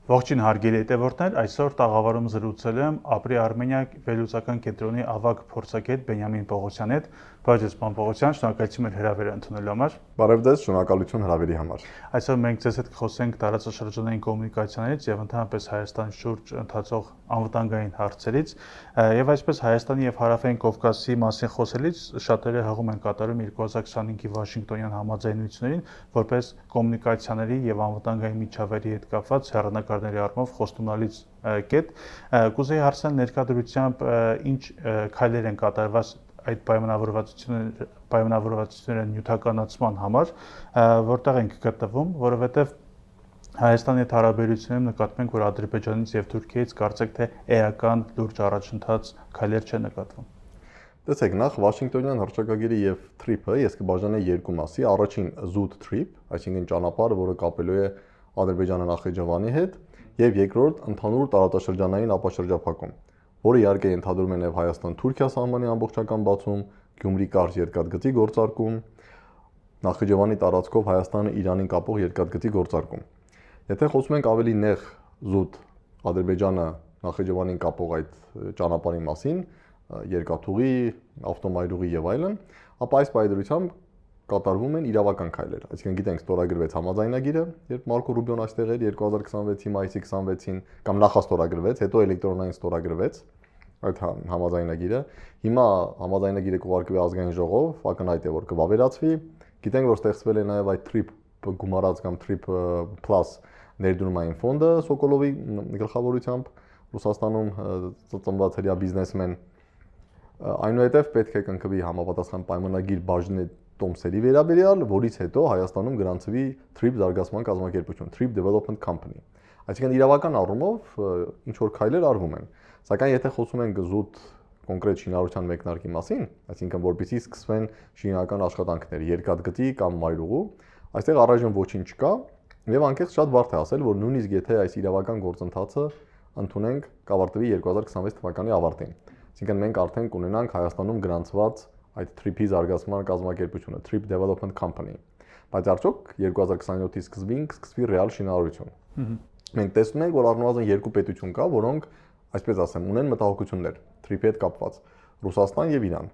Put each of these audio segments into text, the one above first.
Ողջույն հարգելի հետևորդներ, այսօր տաղավարում զրուցել եմ Ապրի Արմենիա վերլուծական կենտրոնի ավագ փորձագետ Բենյամին Պողոսյանի հետ։ Բարև ձեզ, պարոն Պողոսյան, շնորհակալություն հրավերը ընդունելու համար։ Բարև ձեզ, շնորհակալություն հրավերի համար։ Այսօր մենք ձեզ հետ կխոսենք տարածաշրջանային կոմունիկացիաներից եւ ընդհանրապես Հայաստանի շուրջ ընթացող անվտանգային հարցերից, եւ այսպես Հայաստանի եւ Հարավային Կովկասի մասին խոսելիս շատերը հղում են կատարում 2025-ի Վաշինգտոնյան համաձայնություններին, որպես կոմունիկացիաների եւ անվտանգային միջավայրի հետ կապված հեռանկարների առումով խոստումնալից կետ։ Կուզեի հարցնել ներկայությամբ ինչ քայլեր են կատարված այդ պայմանավորվածությունների նյութականացման համար, որտեղ ենք գտնվում, որովհետև Հայաստանի հետ հարաբերություններում նկատում ենք, որ Ադրբեջանից եւ Թուրքիայից կարծեք թե էական լուրջ առաջընթաց քայլեր չեն նկատվում։ Տեսեք, նախ Վաշինգտոնյան հռչակագիրի եւ TRIP-ը ես կբաժանեի երկու մասի, առաջին զուտ TRIP, այսինքն ճանապարհը, որը կապելու է Ադրբեջանը Նախիջևանի հետ, եւ երկրորդ ընդհանուր տարածաշրջանային ապաշրջափակում, որը իհարկե ենթադրում է նաեւ Հայաստան-Թուրքիա սահմանի ամբողջական բացում, Գյումրի-Կարճ երկաթգծի գործարկում, Նախիջևանի տարածքով Հայաստանը Իրանին կապող երկաթգծի գործարկում։ Եթե խոսում ենք ավելի նեղ զուտ Ադրբեջանը Նախիջևանին կապող այդ ճանապարհի մասին, երկաթուղի, ավտոմայրուղի եւ այլն, ապա այս պայմանությամբ կատարվում են իրավական քայլեր։ Այսինքն գիտենք ստորագրվեց համաձայնագիրը, երբ Մարկո Ռուբիոն այստեղ էր 2026-ի մայիսի 26-ին, կամ նախաստորագրվեց, հետո էլեկտրոնային ստորագրվեց այդ համաձայնագիրը։ Հիմա համաձայնագիրը կուղարկվի ազգային ժողով, ակնհայտ է որ կվավերացվի։ Գիտենք որ ստեղծվել է նաեւ այդ TRIP գումարած կամ TRIP Plus ներդրումային ֆոնդը Սոկոլովի գլխավորությամբ Ռուսաստանում ծնված հրյա բիզնեսմեն, այնուհետև պետք է կնքվի համապատասխան պայմանագիր բաժնի տոմսերի վերաբերյալ, որից հետո Հայաստանում գրանցվի TRIP զարգացման կազմակերպություն, TRIP Development Company։ Այսինքն իրավական առումով ինչ որ քայլեր արվում են, սակայն եթե խոսում ենք զուտ կոնկրետ շինարարության մեկնարկի մասին, այսինքն որպեսզի սկսվեն շինական աշխատանքներ երկաթգծի կամ մայրուղու, այստեղ առայժմ ոչինչ չկա եւ անկեղծ շատ բարդ է ասել, որ նույնիսկ եթե այս իրավական գործընթացը ընդունենք կավարտվի 2026 թվականի ավարտին։ Այսինքն մենք արդեն կունենանք Հայաստանում գրանցված այդ TRIP-ի զարգացման կազմակերպությունը, TRIP Development Company, բայց արդյոք 2027-ի սկզբին կսկսվի ռեալ շինարարություն։ Մենք տեսնում ենք, որ առնվազն երկու պետություն կա, որոնք, այսպես ասեմ, ունեն մտահոգություններ TRIP-ի հետ կապված՝ Ռուսաստան եւ Իրան։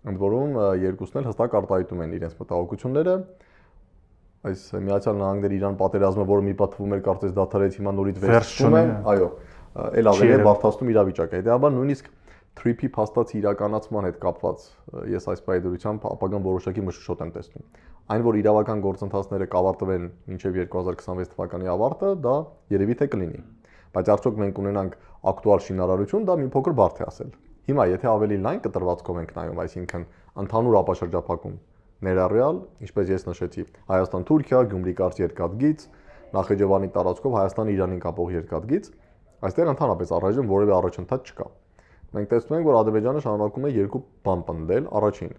Ընդ որում երկուսն էլ հստակ արտահայտում են իրենց մտահոգությունները։ Այս Միացյալ Նահանգների Իրան պատերազմը, որը մի պահ թվում էր կարծես դադարեց, հիմա նորից վերջում է, այո, ել ավելի է բարդացնում իրավիճակը։ Հետեւաբար նույնիսկ TRIP-ի փաստացի իրականացման հետ կապված ես այս պայմանությամբ ապագան որոշակի մշուշոտ եմ տեսնում։ Այն որ իրավական գործընթացները կավարտվեն մինչև 2026 թվականի ավարտը, դա երևի թե կլինի։ Բայց արդյոք մենք ունենանք ակտուալ շինարարություն, դա մի փոքր բարդ է ասել։ Հիմա եթե ավելի լայն կտրվածքով ենք նայում, այսինքն ընդհանուր ապաշրջափակում ներառյալ, ինչպես ես նշեցի, Հայաստան-Թուրքիա, Գյումրի-Կարճ երկաթգիծ, Նախիջևանի տարածքով Հայաստան-Իրանին կապող երկաթգիծ, այստեղ ընդհանրապես առայժմ որևէ առաջընթաց չկա։ Մենք տեսնում ենք, որ Ադրբեջանը շարունակում է երկու բան պնդել, առաջին,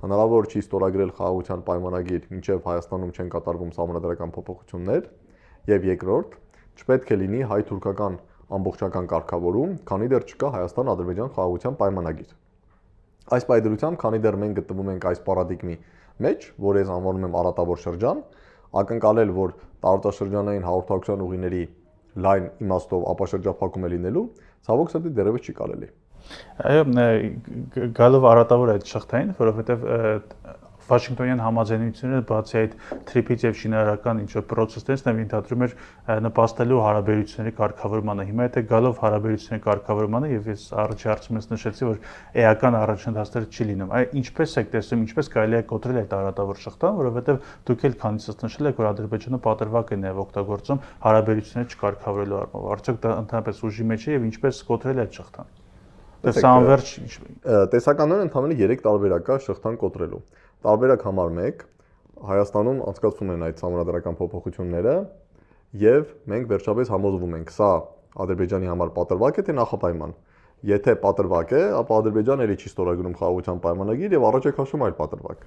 հնարավոր չի ստորագրել խաղաղության պայմանագիր, մինչև Հայաստանում չեն կատարվում սահմանադրական փոփոխություններ, եւ երկրորդ, չպետք է լինի հայ-թուրքական ամբողջական կարգավորում, քանի դեռ չկա Հայաստան-Ադրբեջան խաղաղության պայմանագիր։ Այս պայմանությամբ, քանի դեռ մենք գտնվում ենք այս պարադիգմի մեջ, որ ես անվանում եմ արատավոր շրջան, ակնկալել, որ տարածաշրջանային հաղորդակցության ուղիների լայն իմաստով ապաշրջափակում է լինելու, ցավոք սրտի դեռևս չի կարելի։ Այո, գալով արատավոր այդ շղթային, որովհետև Վաշինգտոնյան համաձայնությունները բացի այդ TRIP-ից եւ շինարարական ինչ-որ process-ներից նաև ընդհանրում էր նպաստելու հարաբերությունների կարգավորմանը։ Հիմա եթե գալով հարաբերությունների կարգավորմանը եւ ես առաջի հարցում ես նշեցի, որ էական առաջընթացներ չի լինում։ Այ ինչպես եք տեսնում, ինչպես կարելի է կոտրել այդ արատավոր շղթան, որովհետև դուք էլ քանիսից նշել եք, որ Ադրբեջանը պատրվակ է նաև օգտագործում հարաբերությունները չկարգավորելու առումով։ Արդյոք դա ընդհանրապես ուժի մեջ է եւ ինչպես կոտրել այդ շղթան։ Դա անverջ տեսականորեն ընդհանրապես 3 տարբերակ կա շղթան կոտրելու։ Տարբերակ համար 1 Հայաստանում անցկացվում են այդ համանդրական փոփոխությունները եւ մենք վերջապես համոզվում ենք, սա Ադրբեջանի համար պատրվակ է թե նախապայման։ Եթե պատրվակ է, ապա Ադրբեջանը ելի չի ստորագրում խաղաղության պայմանագիր եւ առաջ է քաշում այլ պատրվակ։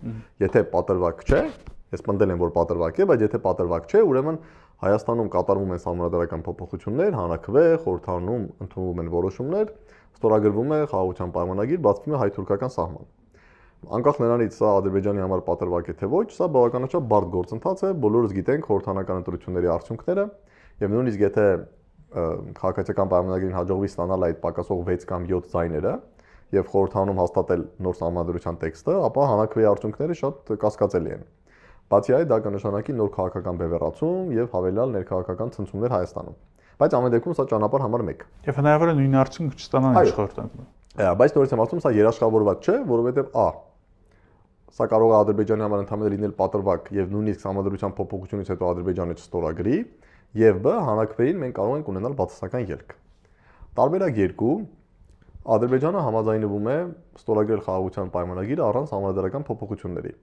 Եթե պատրվակ չէ, ես պնդել եմ որ պատրվակ է, բայց եթե պատրվակ չէ, ուրեմն Հայաստանում կատարվում են համանդրական փոփոխություններ, հանրաքվե, խորհրդարանում ընդունվում են որոշումներ, ստորագրվում է խաղաղության պայմանագիր, բացվում է հայ-թուրքական սահման։ Անկախ նրանից սա Ադրբեջանի համար պատրվակ է թե ոչ, սա բավականաչափ բարդ գործընթաց է, բոլորս գիտենք խորհրդանական ընտրությունների արդյունքները, եւ նույնիսկ եթե քաղաքացիական պայմանագրին հաջողվի ստանալ այդ պակասող 6 կամ 7 ձայները եւ խորհրդանում հաստատել նոր սահմանադրության տեքստը, ապա հանրաքվեի արդյունքները շատ կասկածելի են։ Բացի այդ, դա կնշանակի նոր քաղաքական բևեռացում եւ հավելյալ ներքաղաքական ցնցումներ Հայաստանում։ Բայց ամեն դեպքում սա ճանապարհ համար 1։ Եվ հնարավոր է նույն արդյունքը չստանան ինչ խորհրդանքում։ Բայց նորից եմ ասում, սա երաշխավորված չէ, որովհետեւ սա կարող է Ադրբեջանի համար ընդհանրապես լինել պատրվակ եւ նույնիսկ համադրության փոփոխությունից հետո Ադրբեջանը չստորագրի, եւ բ հանրաքվեին մենք կարող ենք ունենալ բացասական ելք։ Տարբերակ 2. Ադրբեջանը համաձայնվում է ստորագրել խաղաղության պայմանագիրը առանց համանդրական փոփոխությունների։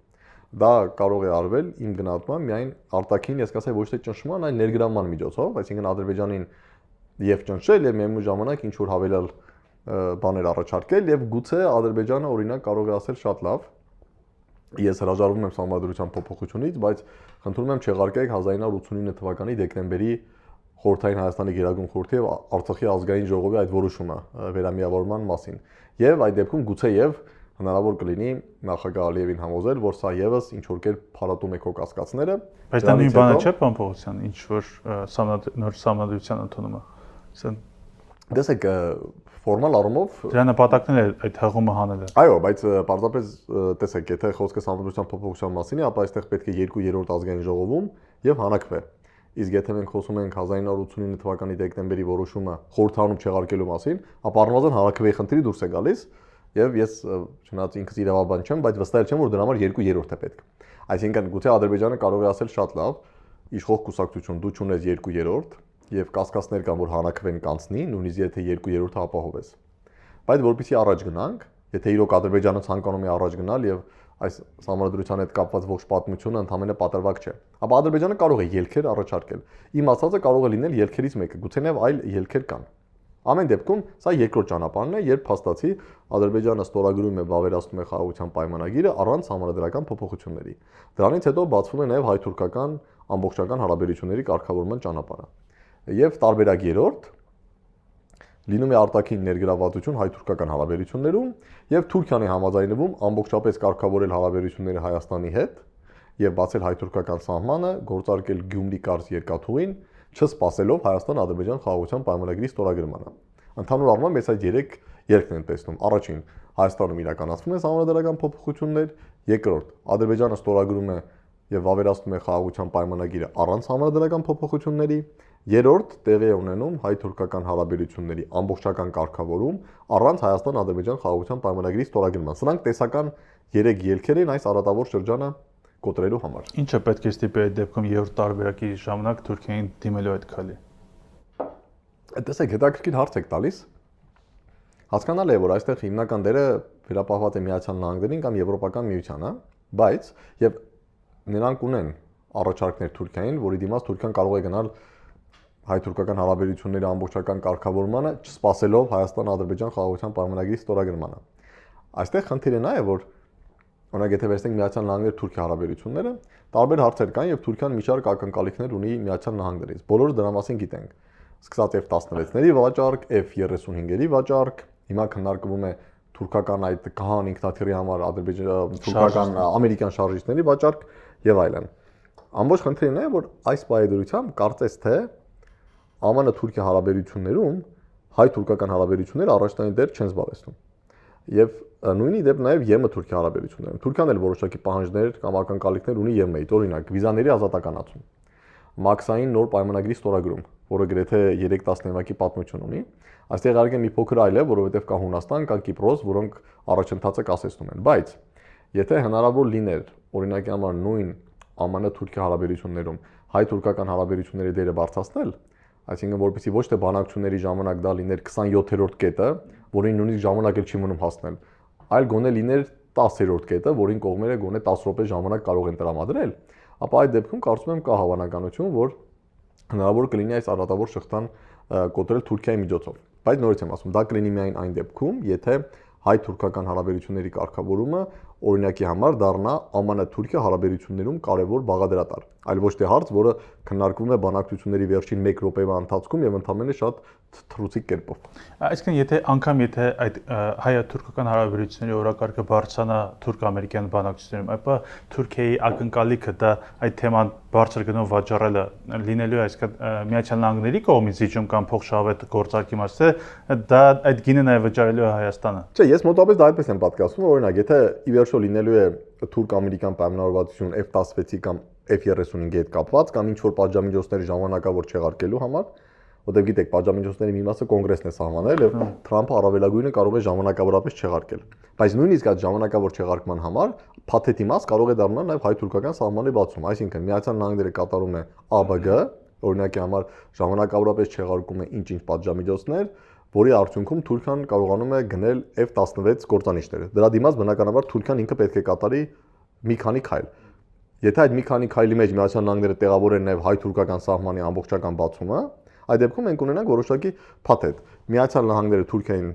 Դա կարող է արվել իմ գնահատմամբ միայն արտաքին, ես կասեի ոչ թե ճնշման, այլ ներգրավման միջոցով, այսինքն Ադրբեջանին եւ ճնշել եւ միևնույն ժամանակ ինչ որ հավելյալ բաներ առաջարկել եւ գուցե Ադրբեջանը օրինակ կարող է ասել շատ լավ, ես հրաժարվում եմ համանդրության փոփոխությունից, բայց խնդրում եմ չեղարկեք 1989 թվականի դեկտեմբերի Խորհրդային Հայաստանի Գերագույն խորհրդի եւ Արցախի ազգային ժողովի այդ որոշումը վերամիավորման մասին։ Եվ այդ դեպքում գուցե եւ հնարավոր կլինի նախագահ Ալիևին համոզել, որ սա եւս ինչ որ կերպ փարատում է քո կասկածները։ Բայց դա նույն բանը չէ բանփոխության, ինչ որ նոր համանդրության ընդունումը։ Տեսեք, ֆորմալ առումով դրա նպատակն է այդ հղումը հանելը։ Այո, բայց պարզապես տեսեք, եթե խոսքը համանդրության փոփոխության մասին է, ապա այստեղ պետք է 2/3 ազգային ժողովում եւ հանրաքվե։ Իսկ եթե մենք խոսում ենք 1989 թվականի դեկտեմբերի որոշումը խորհրդանում չեղարկելու մասին, ապա առնվազն հանրաքվեի խնդիրը դուրս է գալիս եւ ես չնայած ինքս իրավաբան չեմ, բայց վստահ չեմ, որ դրա համար 2/3 է պետք։ Այսինքն գուցե Ադրբեջանը կարող է ասել շատ լավ, իշխող կուսակցություն դու չունես 2/3 եւ կասկածներ կան, որ հանրաքվեն կանցնի, նույնիսկ եթե 2/3-ը ապահովես։ Բայց որպեսզի առաջ գնանք, եթե իրոք Ադրբեջանը ցանկանում է առաջ գնալ եւ այս համանդրության հետ կապված ողջ պատմությունը ընդհանրապես պատրվակ չէ, ապա Ադրբեջանը կարող է ելքեր առաջարկել։ Իմ ասածը կարող է լինել ելքերից մեկը, գուցե նաև այլ ելքեր կան։ Ամեն դեպքում սա երկրորդ ճանապարհն է, երբ փաստացի Ադրբեջանը ստորագրում է վավերացնում է խաղաղության պայմանագիրը առանց համանդրական փոփոխությունների։ Դրանից հետո բացվում է նաև հայ-թուրքական ամբողջական հարաբերությունների կարգավորման ճանապարհը։ Եվ տարբերակ 3 լինում է արտաքին ներգրավվածություն հայ-թուրքական հարաբերություններում եւ Թուրքիան է համաձայնվում ամբողջապես կարգավորել հարաբերությունները Հայաստանի հետ եւ բացել հայ-թուրքական սահմանը, գործարկել Գյումրի կարճ երկաթուղին, չսպասելով Հայաստան-Ադրբեջան խաղաղության պայմանագրի ստորագրմանը։ Ընդհանուր առմամբ այս այդ 3 ելքն են տեսնում։ Առաջին, Հայաստանում իրականացվում են համանդրական փոփոխություններ, երկրորդ, Ադրբեջանը ստորագրում է եւ վավերացնում է խաղաղության պայմանագիրը առանց համանդրական փոփոխությունների, երրորդ տեղի է ունենում հայ-թուրքական հարաբերությունների ամբողջական կարգավորում առանց Հայաստան-Ադրբեջան խաղաղության պայմանագրի ստորագրման։ Սրանք տեսական 3 ելքեր են այս արատավոր շրջանը կոտրելու համար։ Ինչը պետք է ստիպի այդ դեպքում երրորդ տարբերակի ժամանակ Թուրքիային դիմելու այդ քալի։ Տեսեք, հետաքրքիր հարց եք տալիս։ Հասկանալի է, որ այստեղ հիմնական դերը վերապահված է Միացյալ Նահանգներին կամ Եվրոպական միությանը, բայց եւ նրանք ունեն առաջարկներ Թուրքիային, որի դիմաց Թուրքիան կարող է գնալ հայ-թուրքական հարաբերությունների ամբողջական կարգավորմանը, չսպասելով Հայաստան-Ադրբեջան խաղաղության պայմանագրի ստորագրմանը։ Այստեղ խնդիրը նա է, որ օրինակ եթե վերցնենք Միացյալ Նահանգներ-Թուրքիա հարաբերությունները, տարբեր հարցեր կան եւ Թուրքիան մի շարք ակնկալիքներ ունի Միացյալ Նահանգներից։ Բոլորը դրա մասին գիտենք։ Սկսած F-16-ների վաճառք, F-35-երի վաճառք, հիմա քննարկվում է թուրքական այդ Կահան ինքնաթիռի համար թուրքական ամերիկյան շարժիչների վաճառք եւ այլն։ Ամբողջ խնդիրն է, որ այս պայմանությամբ կարծես թե ԱՄՆ-Թուրքիա հարաբերություններում հայ-թուրքական հարաբերությունները առաջնային դեր չեն զբաղեցնում։ Եվ նույնի դեպ նաև ԵՄ-Թուրքիա հարաբերություններում։ Թուրքիան էլ որոշակի պահանջներ կամ ակնկալիքներ ունի ԵՄ-ից, օրինակ վիզաների ազատականացում, մաքսային նոր պայմանագրի ստորագրում, որը գրեթե 3 տասնամյակի պատմություն ունի։ Այստեղ իհարկե մի փոքր այլ է, որովհետև կա Հունաստան, կա Կիպրոս, որոնք առաջընթացը կասեցնում են, բայց եթե հնարավոր լիներ, օրինակի համար նույն ԱՄՆ-Թուրքիա հարաբերություններում հայ-թուրքական հարաբերությունների դերը բարձրացնել, այսինքն որպեսզի ոչ թե բանակցությունների ժամանակ դա լիներ 27-րդ կետը, որին նույնիսկ ժամանակ էլ չի մնում հասնել, այլ գոնե լիներ 10-րդ կետը, որին կողմերը գոնե 10 րոպե ժամանակ կարող են տրամադրել, ապա այդ դեպքում կարծում եմ կա հավանականություն, որ հնարավոր կլինի այս արատավոր շղթան կոտրել Թուրքիայի միջոցով։ Բայց նորից եմ ասում, դա կլինի միայն այն դեպքում, եթե հայ-թուրքական հարաբերությունների կարգավորումը օրինակի համար դառնա ԱՄՆ-Թուրքիա հարաբերություններում կարևոր բաղադրատար, այլ ոչ թե հարց, որը քննարկվում է բանակցությունների վերջին 1 րոպեվա ընթացքում եւ ընդհանրապես շատ թռուցիկ կերպով։ Այսինքն եթե այդ հայ-թուրքական հարաբերությունների օրակարգը բարձրանա թուրք-ամերիկյան բանակցություններում, ապա Թուրքիայի ակնկալիքը դա այդ թեման բարձր գնով վաճառելը լինելու է այսինքն Միացյալ Նահանգների կողմից զիջում կամ փոխշահավետ գործարքի մաս է, դա այդ գինը նաև վճարելու է Հայաստանը։ Չէ, ես մոտավորապես դա այդպես եմ պատկերացնում, օրինակ, եթե ի վերջո լինելու է թուրք-ամերիկյան պայմանավորվածություն F-16-ի կամ F-35-ի հետ կապված կամ ինչ որ պատժամիջոցների ժամանակավոր չեղարկելու համար, որտեղ գիտեք, պատժամիջոցների մի մասը կոնգրեսն է սահմանել եւ Թրամփը առավելագույնը կարող է ժամանակավորապես չեղարկել։ Բայց նույնիսկ այդ ժամանակավոր չեղարկման համար փաթեթի մաս կարող է դառնալ նաեւ հայ-թուրքական սահմանի բացում, այսինքն Միացյալ Նահանգները կատարում է ԱԲԳ, օրինակի համար ժամանակավորապես չեղարկում է ինչ-ինչ պատժամիջոցներ, որի արդյունքում Թուրքիան կարողանում է գնել F-16 կործանիչները։ Դրա դիմաց բնականաբար Թուրքիան ինքը պետք է կատարի մի քանի քայլ։ Եթե այդ մի քանի քայլի մեջ Միացյալ Նահանգները տեղավորեն նաև հայ-թուրքական սահմանի ամբողջական բացումը, այդ դեպքում մենք ունենանք որոշակի փաթեթ։ Միացյալ Նահանգները Թուրքիային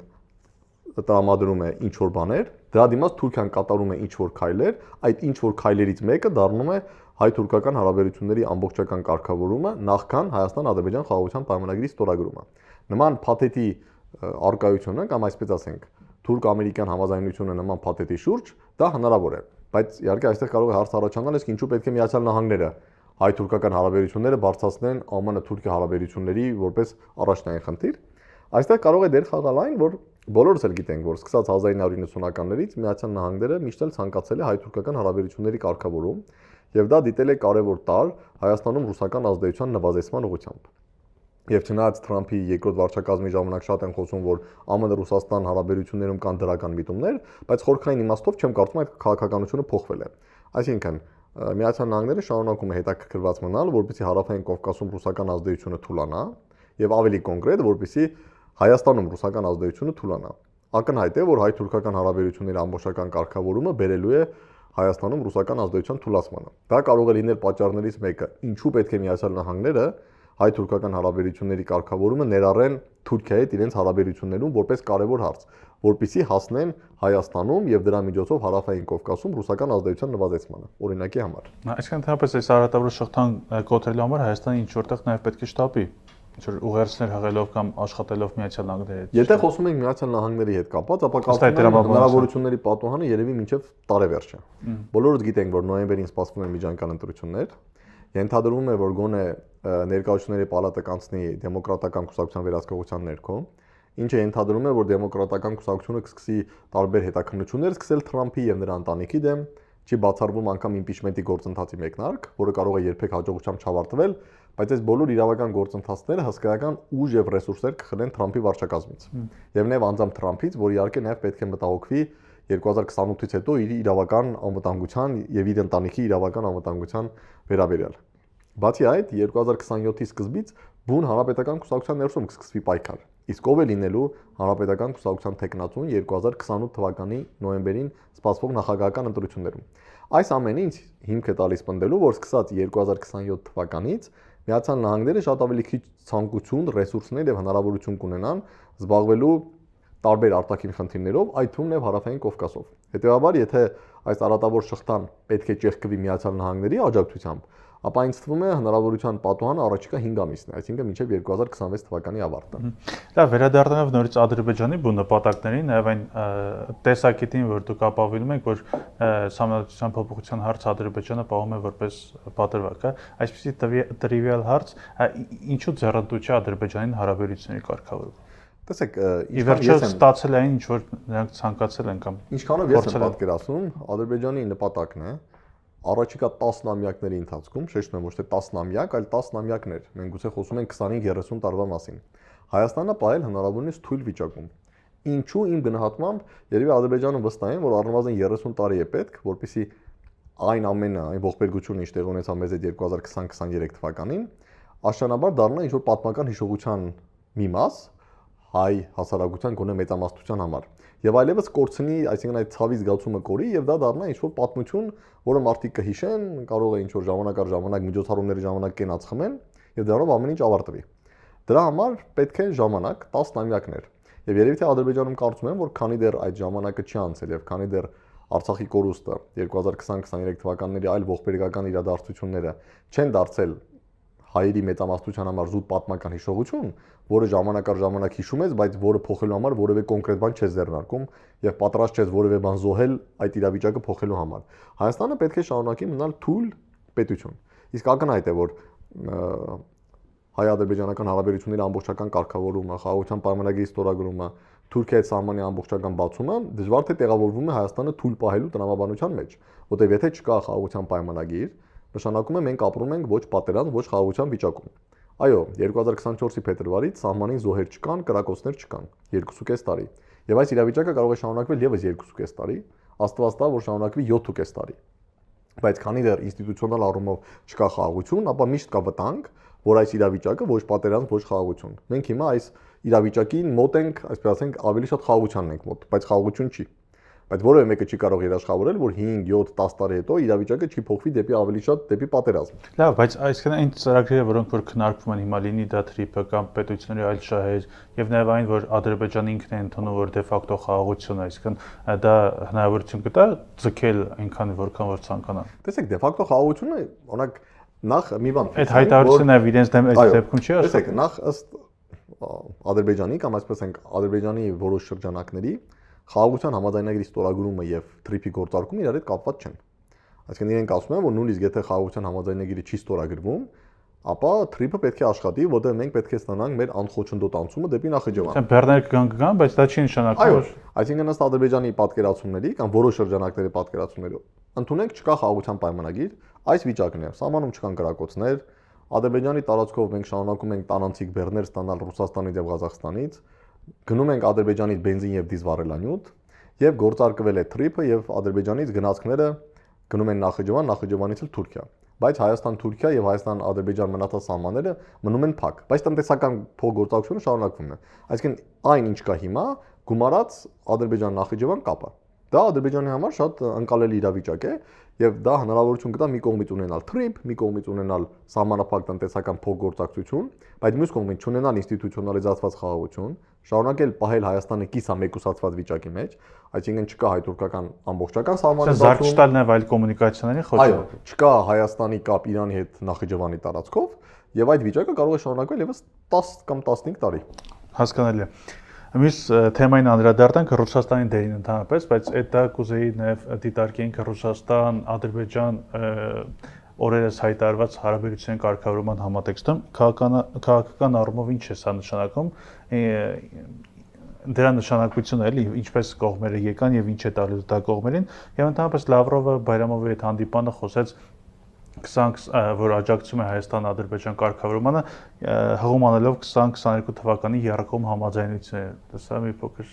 տրամադրում է ինչ որ բաներ, դրա դիմաց Թուրքիան կատարում է ինչ որ քայլեր, այդ ինչ որ քայլերից մեկը դառնում է հայ-թուրքական հարաբերությունների ամբողջական կարգավորումը նախքան Հայաստան-Ադրբեջան խաղաղության պայմանագրի ստորագրումը։ Նման փաթեթի արկայությունը կամ այսպես ասենք թուրք-ամերիկյան համաձայնությունը նման փաթեթի շուրջ դա հնարավոր է, բայց իհարկե այստեղ կարող է հարց առաջանալ, իսկ ինչու պետք է Միացյալ Նահանգները հայ-թուրքական հարաբերությունները բարձրացնեն ԱՄՆ-Թուրքիա հարաբերությունների որպես առաջնային խնդիր։ Այստեղ կարող է դեր խաղալ այն, որ բոլորս էլ գիտենք, որ սկսած 1990-ականներից Միացյալ Նահանգները միշտ էլ ցանկացել է հայ-թուրքական հարաբերությունների կարգավորում, եւ դա դիտել է կարևոր տարր Հայաստանում ռուսական ազդեցության նվազեցման ուղղությամբ։ Եվ չնայած Թրամփի երկրորդ վարչակազմի ժամանակ շատ են խոսում, որ ԱՄՆ-Ռուսաստան հարաբերություններում կան դրական միտումներ, բայց խորքային իմաստով չեմ կարծում այդ քաղաքականությունը փոխվել է։ Այսինքն Միացյալ Նահանգները շարունակում է հետաքրքրված մնալ, որպեսզի հարավային Կովկասում ռուսական ազդեցությունը թուլանա, եւ ավելի կոնկրետ, որպեսզի Հայաստանում ռուսական ազդեցությունը թուլանա։ Ակնհայտ է, որ հայ-թուրքական հարաբերությունների ամբողջական կարգավորումը բերելու է Հայաստանում ռուսական ազդեցության թուլացմանը։ Դա կարող է լինել պատճառներից մեկը, ինչու պետք է Միացյալ Նահանգները հայ-թուրքական հարաբերությունների կարգավորումը ներառեն Թուրքիայի հետ իրենց հարաբերություններում որպես կարևոր հարց, որպեսզի հասնեն Հայաստանում եւ դրա միջոցով հարավային Կովկասում ռուսական ազդեցության նվազեցմանը, օրինակի համար։ Այսինքն ընդհանրապես այս արատավորը շղթան կոտրելու համար Հայաստանը ինչ որտեղ նաև պետք է շտապի, ինչ որ ուղերձներ հղելով կամ աշխատելով Միացյալ Նահանգների հետ։ Եթե խոսում ենք Միացյալ Նահանգների հետ կապված, ապա կարծում եմ հնարավորությունների պատուհանը երևի մինչև տարեվերջ է։ Բոլորս գիտենք, որ նոյեմբերին սպասվում են միջանկյալ ընտրություններ։ Ենթադրվում է, որ գոնե ներկայացուցիչների պալատը կանցնի դեմոկրատական կուսակցության վերահսկողության ներքո, ինչը ենթադրում է, որ դեմոկրատական կուսակցությունը կսկսի տարբեր հետաքննություններ սկսել Թրամփի եւ նրա ընտանիքի դեմ, չի բացառվում անգամ իմպիչմենտի գործընթացի մեկնարկ, որը կարող է երբեք հաջողությամբ չավարտվել, բայց այս բոլոր իրավական գործընթացները հսկայական ուժ եւ ռեսուրսներ կխլեն Թրամփի վարչակազմից։ Եվ նաեւ անձամբ Թրամփից, որ իհարկե նաեւ պետք է մտահոգվի 2028-ից հետո իր իրավական անվտանգության եւ իր ընտանիքի իրավական անվտանգության վերաբերյալ։ Բացի այդ, 2027-ի սկզբից բուն հանրապետական կուսակցության ներսում կսկսվի պայքար։ Իսկ ով է լինելու հանրապետական կուսակցության տեխնատուն 2028 թվականի նոյեմբերին սպասվող նախագահական ընտրություններում։ Այս ամենը ինձ հիմք է տալիս պնդելու, որ սկսած 2027 թվականից Միացյալ Նահանգները շատ ավելի քիչ ցանկություն, ռեսուրսներ եւ հնարավորություն կունենան զբաղվելու տարբեր արտաքին խնդիրներով, այդ թվում նաև հարավային Կովկասով։ Հետևաբար, եթե այս արատավոր շղթան պետք է ճեղքվի Միացյալ Նահանգների աջակցությամբ, ապա ինձ թվում է հնարավորության պատուհանը առաջիկա 5 ամիսն է, այսինքն մինչև 2026 թվականի ավարտը։ Դա վերադառնալով նորից Ադրբեջանի բու նպատակներին, նաև այն տեսակետին, որ դուք ապավինում եք, որ Սահմանադրության փոփոխության հարց Ադրբեջանը պահում է որպես պատրվակ, այսպեսի տրիվիալ հարց, ինչու ձեռնտու չէ Ադրբեջանին հարաբերությունների կարգավորումը։ Տեսեք, ի վերջո ստացել այն ինչ որ նրանք ցանկացել են կամ ինչքանով ես եմ պատկերացնում, Ադրբեջանի նպատակն է առաջիկա 10 ամյակների ընթացքում, շեշտում եմ ոչ թե 10 ամյակ, այլ 10 ամյակներ, մենք գուցե խոսում ենք 25-30 տարվա մասին, Հայաստանը պահել հնարավորինս թույլ վիճակում։ Ինչու իմ գնահատմամբ երևի Ադրբեջանը վստահ են, որ առնվազն 30 տարի է պետք, որպեսզի այն ամենը, այն ողբերգությունը, ինչ տեղի ունեցավ մեզ այդ 2020-23 թվականին, աշնանաբար դառնա ինչ որ պատմական հիշողության մի մաս հայ հասարակության գոնե մեծամասնության համար։ Եվ այլևս կորցնի, այսինքն այդ ցավի զգացումը կորի եւ դա դառնա ինչ-որ պատմություն, որը մարդիկ կհիշեն, կարող է ինչ-որ ժամանակ առ ժամանակ միջոցառումների ժամանակ կենաց խմեն եւ դրանով ամեն ինչ ավարտվի։ Դրա համար պետք է ժամանակ 10 ամյակներ։ Եվ երևի թե Ադրբեջանում կարծում եմ, որ քանի դեռ այդ ժամանակը չի անցել եւ քանի դեռ Արցախի կորուստը 2020-23 թվականների այլ ողբերգական իրադարձությունները չեն դարձել հայերի մեծամասնության համար զուտ պատմական հիշողություն, որը ժամանակ առ ժամանակ հիշում ես, բայց որը փոխելու համար որևէ կոնկրետ բան չես ձեռնարկում եւ պատրաստ չես որևէ բան զոհել այդ իրավիճակը փոխելու համար։ Հայաստանը պետք է շարունակի մնալ թույլ պետություն։ Իսկ ակնհայտ է, որ հայ-ադրբեջանական հարաբերությունների ամբողջական կարգավորումը, խաղաղության պայմանագրի ստորագրումը, Թուրքիայի սահմանի ամբողջական բացումը դժվար թե տեղավորվում է Հայաստանը թույլ պահելու տրամաբանության մեջ, որտեղ եթե չկա խաղաղության պայմանագիր, նշանակում է մենք ապրում ենք ոչ պատերազմ, ոչ խաղաղության վիճակում։ Այո, 2024-ի փետրվարից սահմանին զոհեր չկան, կրակոցներ չկան, 2.5 տարի։ Եվ այս իրավիճակը կարող է շարունակվել եւս 2.5 տարի, աստված տա, որ շարունակվի 7.5 տարի։ Բայց քանի դեռ ինստիտուցիոնալ առումով չկա խաղաղություն, ապա միշտ կա վտանգ, որ այս իրավիճակը ոչ պատերազմ, ոչ խաղաղություն։ Մենք հիմա այս իրավիճակին մոտ ենք, այսպես ասենք, ավելի շատ խաղաղությանն ենք մոտ, բայց խաղաղություն չի։ Բայց որևէ մեկը չի կարող երաշխավորել, որ 5, 7, 10 տարի հետո իրավիճակը չի փոխվի դեպի ավելի շատ դեպի պատերազմ։ Լավ, բայց այսինքն այն ծրագրերը, որոնք որ քննարկվում են հիմա լինի դա թրիփը կամ պետությունների այլ շահեր, եւ նաեւ այն, որ Ադրբեջանը ինքն է ընդունում, որ դե ֆակտո խաղաղություն է, այսինքն դա հնարավորություն կտա ձգել այնքան որքան որ ցանկանան։ Տեսեք, դե ֆակտո խաղաղությունը, օրինակ, նախ մի բան։ Այդ հայտարարությունը իրենց դեմ այդ դեպքում չի աշխատում։ Տեսեք, նախ ըստ Ադրբեջանի կամ այսպես ենք Ադրբեջանի որոշ շրջանակների խաղաղության համաձայնագրի ստորագրումը եւ թրիփի գործարկումը իրար հետ կապված չեն։ Այսինքն իրենք ասում են, որ նույնիսկ եթե խաղաղության համաձայնագիրը չի ստորագրվում, ապա թրիփը պետք է աշխատի, որտեղ մենք պետք է ստանանք մեր անխոչնդոտ անցումը դեպի Նախիջևան։ Այսինքն բեռներ կգան, բայց դա չի նշանակում, որ այսինքն ըստ Ադրբեջանի պատկերացումների կամ որոշ շրջանակների պատկերացումների ընդունենք չկա խաղաղության պայմանագիր, այս վիճակն է։ Սահմանում չկան կրակոցներ, Ադրբեջանի տարածքով մենք շարունակում ենք տանանցիկ բեռներ ստանալ Ռուսաստանից եւ Ղազախստանից, գնում ենք Ադրբեջանից բենզին եւ դիզել վառելանյութ եւ գործարկվել է թրիփը եւ Ադրբեջանից գնացքները գնում են Նախիջևան, Նախիջևանից էլ Թուրքիա։ Բայց Հայաստան-Թուրքիա եւ Հայաստան-Ադրբեջան մնացած սահմանները մնում են փակ, բայց տնտեսական փոխգործակցությունը շարունակվում է։ Այսինքն այն ինչ կա հիմա, գումարած Ադրբեջան-Նախիջևան կապը։ Դա Ադրբեջանի համար շատ ընկալելի իրավիճակ է եւ դա հնարավորություն կտա մի կողմից ունենալ թրիփ, մի կողմից ունենալ սահմանափակ տնտեսական փոխգործակցություն, բայց մյուս կողմից չունենալ ինստիտուցիոնալիզացված խաղաղություն, շարունակել պահել Հայաստանը կիսամեկուսացված վիճակի մեջ, այսինքն չկա հայ-թուրքական ամբողջական սահմանի բացում։ Զարգ չտալ նաեւ այլ կոմունիկացիաների խոչը։ Այո, չկա Հայաստանի կապ Իրանի հետ Նախիջևանի տարածքով եւ այդ վիճակը կարող է շարունակվել եւս 10 կամ 15 տարի։ Հասկանալի է։ Մյուս թեմային անդրադառնանք Ռուսաստանի դերին ընդհանրապես, բայց այդ դա կուզեի նաև դիտարկենք Ռուսաստան, Ադրբեջան օրերս հայտարարված հարաբերությունների կարգավորման համատեքստում քաղաքական առումով ինչ է սա նշանակում, դրա նշանակությունը էլի ինչպես կողմերը եկան եւ ինչ է տալու դա կողմերին, եւ ընդհանրապես Լավրովը Բայրամովի հետ հանդիպանը խոսեց 20 որ աջակցում է Հայաստան-Ադրբեջան կարգավորմանը հղում անելով 2022 թվականի Եռակոմ համաձայնությունները։ Դա մի փոքր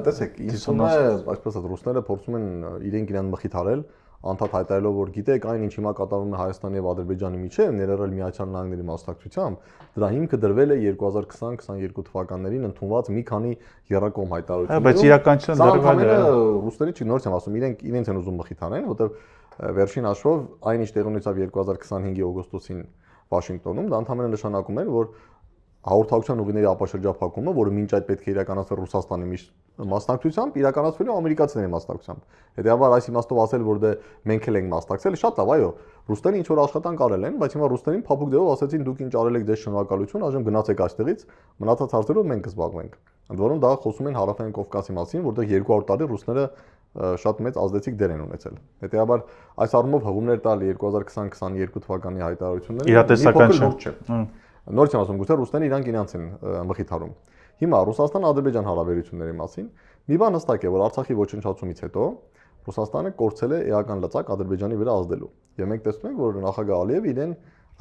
տեսեք, ինձ է, այսպես ասած, ռուսները փորձում են իրեն մխիթարել, անդադ հայտարարելով, որ գիտեք, այն ինչ հիմա կատարվում է Հայաստանի եւ Ադրբեջանի միջեւ, ներառել Միացյալ Նահանգների մասնակցությամբ, դրա հիմքը դրվել է 2020-22 թվականներին ընդունված մի քանի Եռակոմ հայտարարություններով։ Բայց իրականությունը դրվել է։ Ռուսների չի նորից եմ ասում, իրենց են ուզում մխիթարեն, որտեղ վերջին հաշվով այն ինչ տեղի ունեցավ 2025-ի օգոստոսին Վաշինգտոնում, դա ընդհանրապես նշանակում էր, որ հաղորդակցության ուղիների ապաշրջափակումը, որը մինչ այդ պետք է իրականացվեր Ռուսաստանի մասնակցությամբ, իրականացվել է ամերիկացիների մասնակցությամբ։ Հետևաբար այս իմաստով ասել, որ դե մենք էլ ենք մասնակցել, շատ լավ, այո, ռուսները ինչ որ աշխատանք արել են, բայց հիմա ռուսներին փափուկ ձևով ասեցին դուք ինչ արել եք, ձեզ շնորհակալություն, այժմ գնացեք այստեղից, մնացած հարցերով մենք կզբաղվենք։ Ընդ որում դա խոսում են Հարավային Կովկասի մասին, որտեղ 200 տարի ռուսները շատ մեծ ազդեցիկ դեր են ունեցել։ Հետևաբար այս առումով հղումներ տալ 2020-22 թվականի հայտարարությունները իրատեսական չէ։ Նորից եմ ասում, գուցե ռուսները իրանք իրancs են մխիթարում։ Հիմա Ռուսաստան-Ադրբեջան հարաբերությունների մասին մի բան հստակ է, որ Արցախի ոչնչացումից հետո Ռուսաստանը կորցել է էական լծակ Ադրբեջանի վրա ազդելու։ Եվ մենք տեսնում ենք, որ նախագահ Ալիևը իրեն,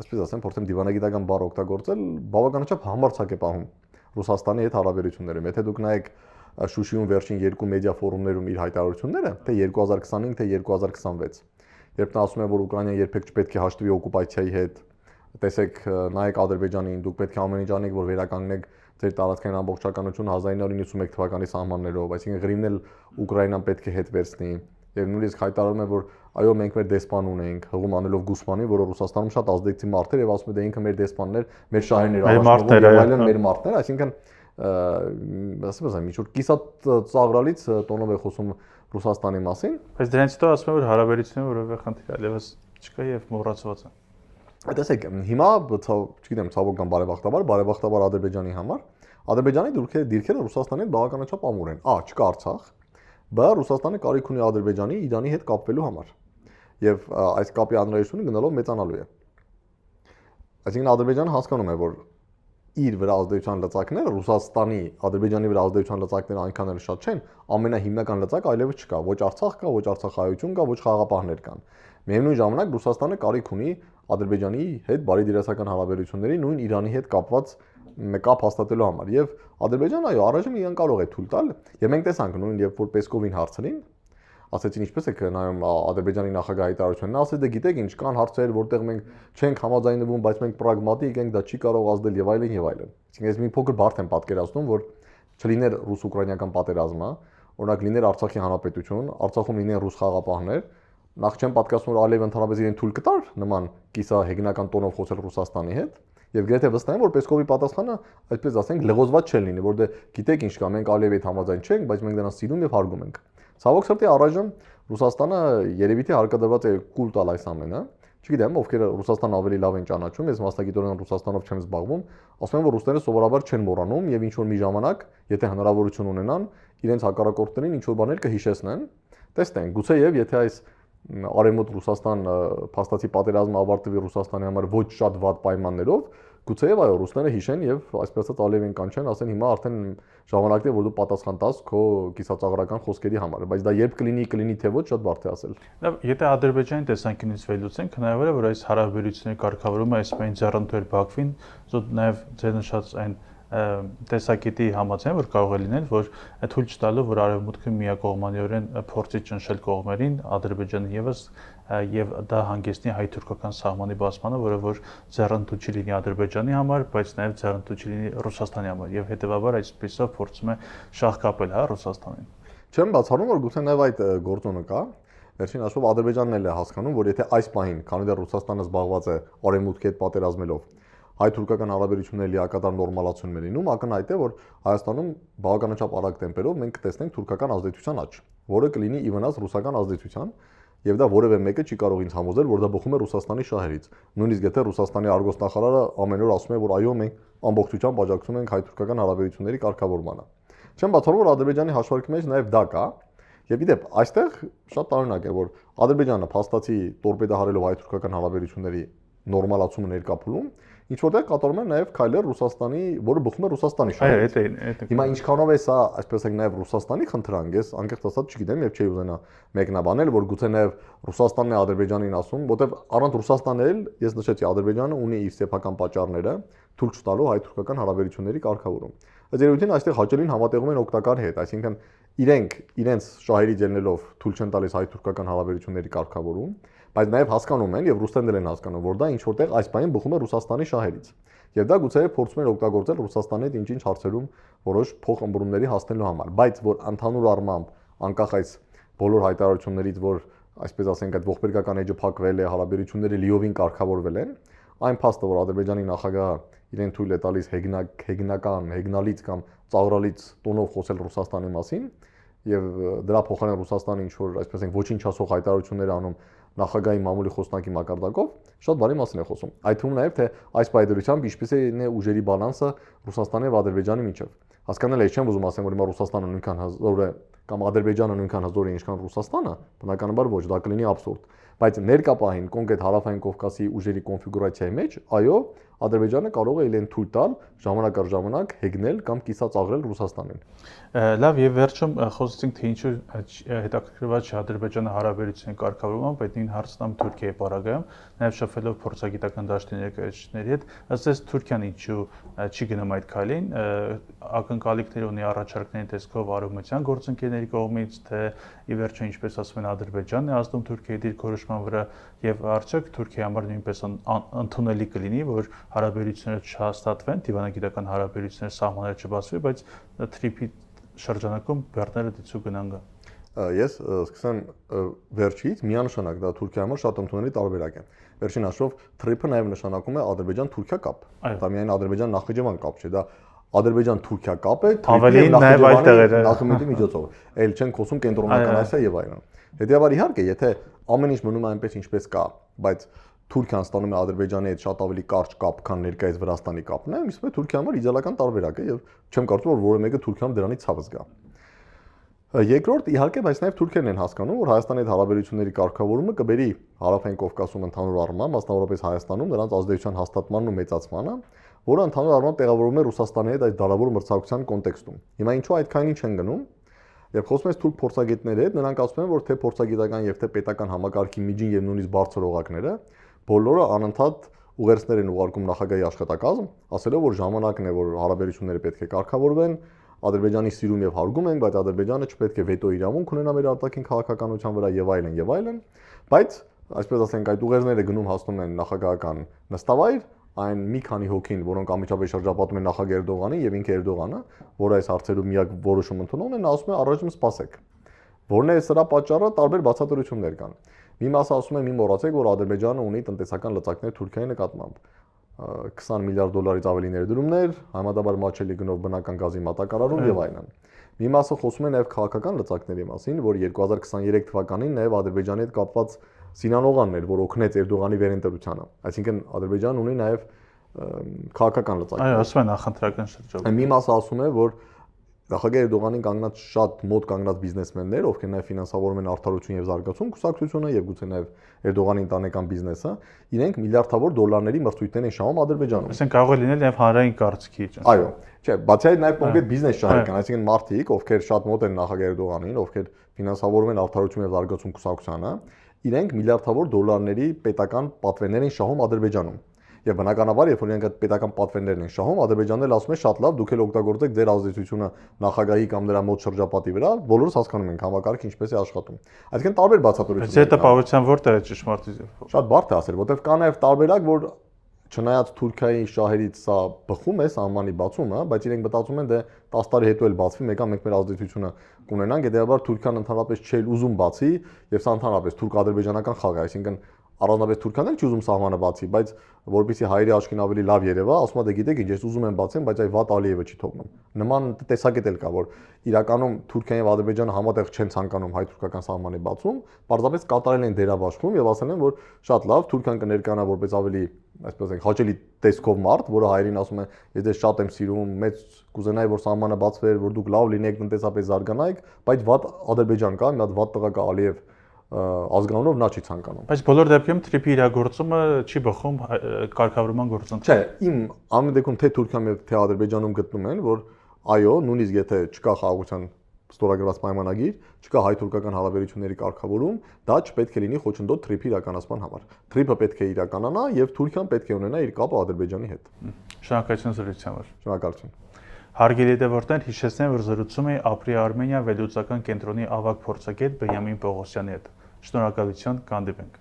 այսպես ասեմ, փորձեմ դիվանագիտական բառ օգտագործել, բավականաչափ համարձակ է պահում Ռուսաստանի հետ հարաբերություններում։ Եթե դուք նայեք Շուշիում վերջին երկու մեդիա ֆորումներում իր հայտարարությունները, թե 2025, թե 2026, երբ նա ասում է, որ Ուկրաինան երբեք չպետք է հաշտվի օկուպացիայի հետ, տեսեք, նայեք Ադրբեջանին, դուք պետք է ամեն ինչ անեք, որ վերականգնեք ձեր տարածքային ամբողջականությունը 1991 թվականի սահմաններով, այսինքն Ղրիմն էլ Ուկրաինան պետք է հետ վերցնի, եւ նույնիսկ հայտարարում է, որ այո, մենք մեր դեսպան ունենք, հղում անելով Գուսմանին, որը Ռուսաստանում շատ ազդեցիկ մարդ էր եւ ասում է, դե ինքը մեր դեսպանն էր, մեր շահերն էր, այլն մեր մարդն էր, այսինքն ասեմ, ինչ որ կիսատ ծաղրալից տոնով է խոսում Ռուսաստանի մասին։ Բայց դրանից հետո ասում եմ, որ հարաբերությունները որևէ խնդիր այլևս չկա եւ մոռացված են։ Տեսեք, հիմա չգիտեմ, ցավոք կամ բարեբախտաբար Ադրբեջանի համար Ադրբեջանի դիրքերը Ռուսաստանի հետ բավականաչափ ամուր են։ Չկա Արցախ, B Ռուսաստանը կարիք ունի Ադրբեջանի Իրանի հետ կապվելու համար։ Եվ այս կապի անհրաժեշտությունը գնալով մեծանալու է։ Այսինքն Ադրբեջանը հասկանում է, որ իր վրա ազդեցության լծակները Ռուսաստանի, Ադրբեջանի վրա ազդեցության լծակները այնքան էլ շատ չեն, ամենահիմնական լծակը այլևս չկա, ոչ Արցախ կա, ոչ արցախայություն կա, ոչ խաղաղապահներ կան։ Միևնույն ժամանակ Ռուսաստանը կարիք ունի Ադրբեջանի հետ բարի դերասական հարաբերությունների նույն Իրանի հետ կապված կապ հաստատելու համար եւ Ադրբեջանը այո, առայժմ իրեն կարող է թույլ տալ եւ մենք տեսանք նույն երբ որ Պեսկովին հարցրին, ասեցին ինչպես է նայում Ադրբեջանի նախագահի հայտարարությունը, նա ասեց դե գիտեք ինչ կան հարցեր, որտեղ մենք չենք համաձայնվում, բայց մենք պրագմատիկ ենք, դա չի կարող ազդել եւ այլն եւ այլն։ Այսինքն ես մի փոքր բարդ եմ պատկերացնում, որ չլիներ ռուս-ուկրաինական պատերազմը, օրինակ լիներ Արցախի հանրապետություն, Արցախում լինեն ռուս խաղաղապահներ, նախ չեմ պատկերացնում որ Ալիևը ընդհանրապես իրեն թույլ կտար նման կիսահեգնական տոնով խոսել Ռուսաստանի հետ։ Եվ գրեթե վստահ եմ, որ Պեսկովի պատասխանը, այսպես ասենք, լղոզված չէ լինի, որ դե գիտեք ինչ կա, մենք Ալիևի հետ համաձայն չենք, բայց մենք դրանց սիրում եւ հարգում ենք։ Ցավոք սրտի առայժմ Ռուսաստանը երևի թե հարկադրված է կուլ տալ այս ամենը։ Չգիտեմ, ովքեր Ռուսաստան ավելի լավ են ճանաչում, ես մասնագիտորեն Ռուսաստանով չեմ զբաղվում, ասում եմ, որ ռուսները սովորաբար չեն մոռանում եւ ինչ որ մի ժամանակ, եթե հնարավորություն ունենան, իրենց հակառակորդներին ինչ որ բաներ կհիշեցնեն։ Տեսնենք, գուցե եւ եթե այս Արևմուտք Ռուսաստան փաստացի պատերազմը ավարտվի Ռուսաստանի համար ոչ շատ վատ պայմաններով, գուցեև այո ռուսները հիշեն եւ այսպես ասած Ալիևին կանչեն, ասեն հիմա արդեն ժամանակն է որ դու պատասխան տաս քո կիսածաղրական խոսքերի համար, բայց դա երբ կլինի թե ոչ շատ բարդ է ասել։ Եթե Ադրբեջանի տեսանկյունից վերլուծենք, հնարավոր է որ այս հարաբերությունների կարգավորումը այսպես ձեռնտու բակվին, զուտ նաեւ ձեր նշած այն տեսակետի համաձայն որ կարող է լինել, որ թույլ չտալու, որ Արևմուտքը միակողմանիորեն փորձի ճնշել կողմերին, Ադրբեջանը եւս եւ դա հանգեցնի հայ-թուրքական սահմանի բացմանը, որը որ ձեռնտու չի լինի Ադրբեջանի համար, բայց նաեւ ձեռնտու չի լինի Ռուսաստանի համար եւ հետեւաբար այսպեսով փորձում է շահ կապել, Ռուսաստանին։ Չեմ բացառում, որ գուցե նաեւ այդ գործոնը կա։ Վերջին հաշվով Ադրբեջանն էլ է հասկանում, որ եթե այս պահին, քանի դեռ Ռուսաստանը զբաղված է Արևմուտքի հետ պատերազմելով, հայ-թուրքական հարաբերությունների լիակատար նորմալացում է լինում, ակնհայտ է, որ Հայաստանում բավականաչափ արագ տեմպերով մենք կտեսնենք թուրքական ազդեցության աճ, որը կլինի ի վնաս ռուսական ազդեցության, եւ դա որևէ մեկը չի կարող ինձ համոզել, որ դա բխում է Ռուսաստանի շահերից։ Նույնիսկ եթե Ռուսաստանի արգոսնախարարը ամեն օր ասում է, որ այո, մենք ամբողջությամբ աջակցում ենք հայ-թուրքական հարաբերությունների կարգավորմանը։ Չեմ բացառում, որ Ադրբեջանի հաշվարկի մեջ նաեւ դա կա։ Եվ իդեպ, այստեղ շատ տարօրինակ է, որ Ադրբեջանը փաստացի տորպեդահարելով հայ-թուրքական հարաբերությունների նորմալացումը ներկա փուլում, ինչ որտեղ կատարում է նաև քայլեր Ռուսաստանի, որը բխում է Ռուսաստանի շահերից։ Հիմա ինչքանով է սա, այսպես ասենք, նաև Ռուսաստանի խնդրանք, ես անկեղծ ասած չգիտեմ եւ չի ուզենա մեկնաբանել, որ գուցե նաև Ռուսաստանն է Ադրբեջանին ասում, որտեվ առանց Ռուսաստանի էլ, ես նշեցի, Ադրբեջանը ունի իր սեփական պատճառները, թույլ չտալու հայ-թուրքական հարաբերությունների կարգավորում։ Ըստ երևույթին այստեղ հաճելին համատեղում են օգտակար հետ, այսինքն իրենք իրենց շահերից ելնելով թույլ չեն տալիս հայ-թուրքական հարաբերությունների կարգավորում, բայց նաև հասկանում են եւ ռուսներն են հասկանում, որ դա ինչ որտեղ այս բանին բխում է Ռուսաստանի շահերից։ Եվ դա գուցե փորձում են օգտագործել Ռուսաստանի հետ ինչ-ինչ հարցերում որոշ փոխըմբռումների հասնելու համար, բայց որ ընդհանուր առմամբ անկախ այս բոլոր հայտարարություններից, որ այսպես ասենք այդ ողբերգական էջը փակվել է, հարաբերությունները լիովին կարգավորվել են, այն փաստը, որ Ադրբեջանի նախագահը իրեն թույլ է տալիս հեգնալից կամ ծաղրալից տոնով խոսել Ռուսաստանի մասին եւ դրա փոխարեն Ռուսաստանը ինչ որ այսպես ասենք ոչինչ ասող հայտարարություններ անում նախագահի մամուլի խոսնակի մակարդակով, շատ բարի մասին է խոսում։ Այդ թվում նաև թե այս պայմանությամբ ինչպեսին է ուժերի բալանսը Ռուսաստանի եւ Ադրբեջանի միջեւ։ Հասկանալ է, չեմ ուզում ասեմ, որ հիմա Ռուսաստանը նույնքան հզոր է կամ Ադրբեջանը նույնքան հզոր է, ինչքան Ռուսաստանը, բնականաբար ոչ, դա կլինի աբսուրդ։ Բայց ներկա պահին կոնկրետ հարավային Կովկասի ուժերի կոնֆիգուրացիայի մեջ, այո, Ադրբեջանը կարող է իրեն թույլ տալ ժամանակ առ ժամանակ հեգնել կամ կիսածաղրել Ռուսաստանին։ Լավ, եւ վերջում խոսեցինք թե ինչու հետաքրքրված չէ Ադրբեջանը հարաբերությունների կարգավորումը, բայց նույն հարցնամ Թուրքիայի պարագայում, նաեւ շփվելով փորձագիտական դաշտի ներկայացուցիչների հետ, ըստ Թուրքիան ինչու չի գնում այդ քայլին, ակնկալիքներ ունի առաջարկների տեսքով արևմտյան գործընկերների կողմից, թե ի վերջո ինչպես ասում են Ադրբեջանն է ազդում Թուրքիայի դիրքորոշման վրա եւ արդյոք Թուրքիայի համար նույնպես ընդունելի կլինի, որ հարաբերությունները չհաստատվեն, դիվանագիտական հարաբերությունները սահմանները չբացվի, բայց թրիփի շրջանակում բեռները դիցու գնան գա։ Ես սկսեմ վերջից, միանշանակ դա Թուրքիայի համար շատ ընդունելի տարբերակ է։ Վերջին հաշվով թրիփը նաև նշանակում է Ադրբեջան-Թուրքիա կապ։ Դա միայն Ադրբեջան-Նախիջևան կապ չէ, դա Ադրբեջան-Թուրքիա կապը Ավելին նաև այլ տեղերը նախմիտի միջոցով։ Էլ չեն խոսում կենտրոնական Ասիա եւ այլն։ Հետեւաբար իհարկե, եթե ամեն ինչ մնում է այնպես ինչպես կա, բայց Թուրքիան ստանում է Ադրբեջանի հետ շատ ավելի կարճ կապ, քան ներկայիս Վրաստանի կապն է, իսկ Թուրքիան համար իդեալական տարբերակ է եւ չեմ կարծում որ որևէ մեկը Թուրքիան դրանից ցավս գա։ Երկրորդ, իհարկե, բայց նաև թուրքերն են հասկանում, որ Հայաստանի հետ հարաբերությունների կարգավորումը կբերի Հարավային Կովկասում ընդհանուր առմամբ, մասնավորապես Հայաստանում, նրանց ազդեցության հաստատմանն ու մեծացմանը, որը ընդհանուր առմամբ տեղավորվում է Ռուսաստանի հետ այդ դարավոր մրցակցության կոնտեքստում։ Հիմա ինչու այդքանին չեն գնում։ Երբ խոսում ես թուրք փորձագետների հետ, նրանք ասում են, որ թե փորձագիտական եւ թե պետական համակարգի միջին եւ նույնիսկ բարձր օղակները բոլորը անընդհատ ուղերձներ են ուղարկում նախագահի աշխատակազմ, ասելով, որ ժամանակն է, որ հարաբերությունները պետք է կարգավորվեն, Ադրբեջանի սիրում եւ հարգում ենք, բայց Ադրբեջանը չպետք է վետո իրավունք ունենա մեր արտաքին քաղաքականության վրա եւ այլն եւ այլն, բայց այսպես ասենք այդ ուղերձները գնում հասնում են նախագահական նստավայր, այն մի քանի հոգին, որոնք ամիջապես շրջապատում են նախագահ Էրդողանին եւ ինքը Էրդողանը, որը այս հարցերում միակ որոշում ընդունողն է, նա ասում է առաջում սպասեք։ Որն է սրա պատճառը, տարբեր բացատրություններ կան։ Մի մասը ասում է՝ մի մոռացեք, որ Ադրբեջանը ունի տնտեսական լծակներ Թուրքիայի նկատմամբ։ 20 միլիարդ դոլարից ավելի ներդրումներ, համեմատաբար մատչելի գնով բնական գազի մատակարարում եւ այլն։ Մի մասը խոսում է նաեւ քաղաքական լծակների մասին, որ 2023 թվականին նաեւ Ադրբեջանի հետ կապված Սինան էր, որ օգնեց Էրդողանի վերընտրությանը։ Այսինքն Ադրբեջանն ունի նաեւ քաղաքական լծակներ։ Այո, ասում են նախընտրական շրջանում։ Մի մասը ասում է, որ նախագահ Էրդողանին կանգնած շատ մոտ կանգնած բիզնեսմեններ, ովքեր նաև ֆինանսավորում են արդարություն եւ զարգացում կուսակցությունը եւ գուցե նաև Էրդողանի ընտանեկան բիզնեսը, իրենք միլիարդավոր դոլարների մրցույթներ են շահում Ադրբեջանում։ Այսինքն կարող է լինել նաև հանրային կարծիքի ճանաչում։ Այո, չէ, բացի այդ նաև կոնկրետ բիզնես շահեր կան, այսինքն մարդիկ, ովքեր շատ մոտ են նախագահ Էրդողանին, ովքեր ֆինանսավորում են արդարություն եւ զարգացում կուսակցությանը, իրենք միլիարդավոր դոլարների պետական պատվերներ են շահում Ադրբեջանում։ Եվ բնականաբար, երբ որ իրենք այդ պետական պատվերներն են շահում, Ադրբեջանն էլ ասում է շատ լավ, դուք էլ օգտագործեք ձեր ազդեցությունը նախագահի կամ նրա մոտ շրջապատի վրա, բոլորս հասկանում ենք համակարգը ինչպես է աշխատում։ Այսինքն տարբեր բացատրություններ կան։ Այդ տպավորության որտեղ է ճշմարտություն։ Շատ բարդ է ասել, որովհետև կա նաև տարբերակ, որ չնայած Թուրքիայի շահերից սա բխում է սահմանի բացումը, բայց իրենք մտածում են դե 10 տարի հետո էլ բացվի, մեկ մեր ազդեցությունը կունենանք, հետեւաբար Թուրքիան ընդհանրապես չէ ուզում բացի, եւ սա ընդհանրապես թուրք-ադրբեջանական խաղ է, այսինքն առանձնապես Թուրքիան էլ չի ուզում սահմանը բացի, բայց որպեսզի հայերի աչքին ավելի լավ երևա, ասում է դե գիտեք ինչ, ես ուզում եմ բացեմ, բայց այ վատ Ալիևը չի թողնում։ Նման տեսակետ էլ կա, որ իրականում Թուրքիան եւ Ադրբեջանը համատեղ չեն ցանկանում հայ-թուրքական սահմանի բացում, պարզապես կատարել են դերաբաշխում եւ ասել են, որ շատ լավ, Թուրքիան կներկայանա որպես ավելի, այսպես ասենք, հաճելի տեսքով մարդ, որը հայերին ասում է, ես դες շատ եմ սիրում, մեծ կուզենայի, որ սահմանը բացվեր, որ դուք լավ լինեք, տնտեսապես զարգանայիք, բայց վատ Ադրբեջան կա, մի հատ վատ տղա կա Ալիև ազգանունով նա չի ցանկանում։ Բայց բոլոր դեպքերում թրիփի իրագործումը չի բխում կարգավորման գործընթացը։ Չէ, իմ ամեն դեպքում թե Թուրքիայում եւ թե Ադրբեջանում գտնում են, որ այո, նույնիսկ եթե չկա խաղաղության ստորագրված պայմանագիր, չկա հայ-թուրքական հարաբերությունների կարգավորում, դա չպետք է լինի խոչընդոտ թրիփի իրականացման համար։ Թրիփը պետք է իրականանա եւ Թուրքիան պետք է ունենա իր կապը Ադրբեջանի հետ։ Շնորհակալություն զրույցի համար։ Շնորհակալություն։ Հարգելի դեպորտներ, հիշեցնեմ, որ զրուցում էի Ապրի Արմենիա վերլուծական կենտրոնի ավագ փորձագետ Բենյամին Պողոսյանի հետ։ Շնորհակալություն, կհանդիպենք։